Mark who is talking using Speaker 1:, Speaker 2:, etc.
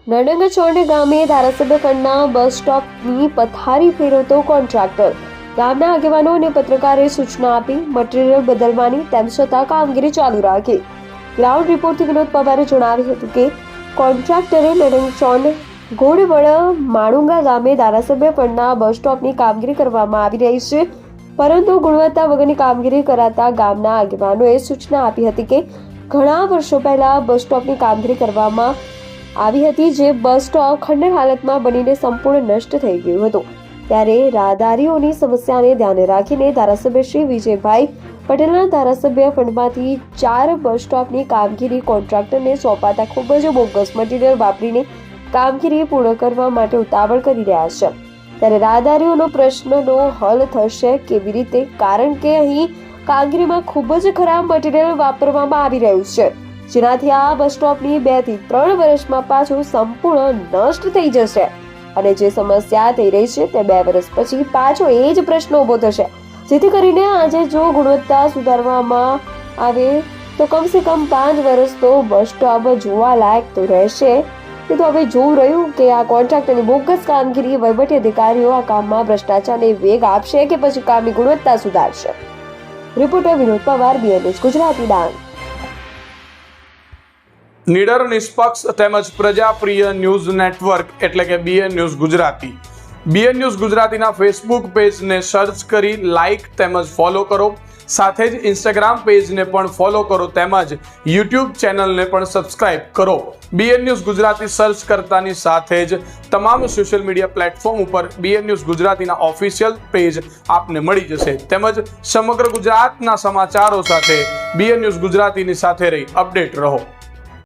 Speaker 1: નડંગચોંડ ગામે ધારાસભ્ય ફંડના બસ સ્ટોપની પથારી ફેરવતો કોન્ટ્રાક્ટર. ગામના આગેવાનો અને પત્રકારે સૂચના આપી મટીરીયલ બદલવાની, તેમ છતાં કામગીરી ચાલુ રાખી. ગ્રાઉન્ડ રિપોર્ટથી વિનોદ પવારે જણાવ્યું હતું કે કોન્ટ્રાક્ટરે નડંગચોંડ ઘોડવડ માણુંગા ગામે ધારાસભ્ય ફંડના બસ સ્ટોપની કામગીરી કરવામાં આવી રહી છે, પરંતુ ગુણવત્તા વગરની કામગીરી કરાતા ગામના આગેવાનોએ સૂચના આપી હતી કે ઘણા વર્ષો પહેલા બસ સ્ટોપની કામગીરી કરવામાં આવી હતી, જે બસ સ્ટોપ ખંડર હાલતમાં બનીને સંપૂર્ણ નષ્ટ થઈ ગયું હતું. ત્યારે રાહદારીઓની સમસ્યાને ધ્યાને રાખીને ધારાસભ્ય શ્રી વિજયભાઈ પટેલના ધારાસભ્ય ફંડમાંથી 4 બસ સ્ટોપની કામગીરી કોન્ટ્રાક્ટરને સોંપાતા ખૂબ જ બોગસ મટીરીયલ વાપરીને કામગીરી પૂર્ણ કરવા માટે ઉતાવળ કરી રહ્યા છે. ત્યારે રાહદારીઓનો પ્રશ્નનો હલ થશે કેવી રીતે? કારણ કે અહીં કામગીરીમાં ખૂબ જ ખરાબ મટીરીયલ વાપરવામાં આવી રહ્યું છે, જેનાથી આ બસ સ્ટોપની 2 થી 3 વર્ષમાં પાછું સંપૂર્ણ નષ્ટ થઈ જશે અને જે સમસ્યા થઈ રહી છે તે 2 વર્ષ પછી પાછો એ જ પ્રશ્ન ઊભો થશે. જેથી કરીને આજે જો ગુણવત્તા સુધારવામાં આવે તો કમસે કમ 5 વર્ષ તો બસ સ્ટોપ જોવા લાયક તો રહેશે. તે તો હવે જોવું રહ્યું કે આ કોન્ટ્રાક્ટરની બોગસ કામગીરી વહીવટી અધિકારીઓ આ કામમાં ભ્રષ્ટાચારને વેગ આપશે કે પછી કામની ગુણવત્તા સુધારશે. Reporter Vinod Pawar, BN news Gujarati, Dang.
Speaker 2: નિડર, નિષ્પક્ષ તેમજ પ્રજાપ્રિય ન્યૂઝ નેટવર્ક એટલે કે BN news Gujarati. BN news ગુજરાતીના ફેસબુક પેજને સર્ચ કરી લાઇક તેમજ ફોલો કરો. સાથે જ ઇન્સ્ટાગ્રામ પેજને પણ ફોલો કરો તેમજ યુટ્યુબ ચેનલને પણ સબસ્ક્રાઇબ કરો. BN ન્યૂઝ ગુજરાતી સર્ચ કરતાની સાથે જ તમામ સોશિયલ મીડિયા પ્લેટફોર્મ ઉપર BN ન્યૂઝ ગુજરાતીના ઓફિશિયલ પેજ આપને મળી જશે. તેમજ સમગ્ર ગુજરાતના સમાચારો સાથે BN ન્યૂઝ ગુજરાતીની સાથે રહી અપડેટ રહો.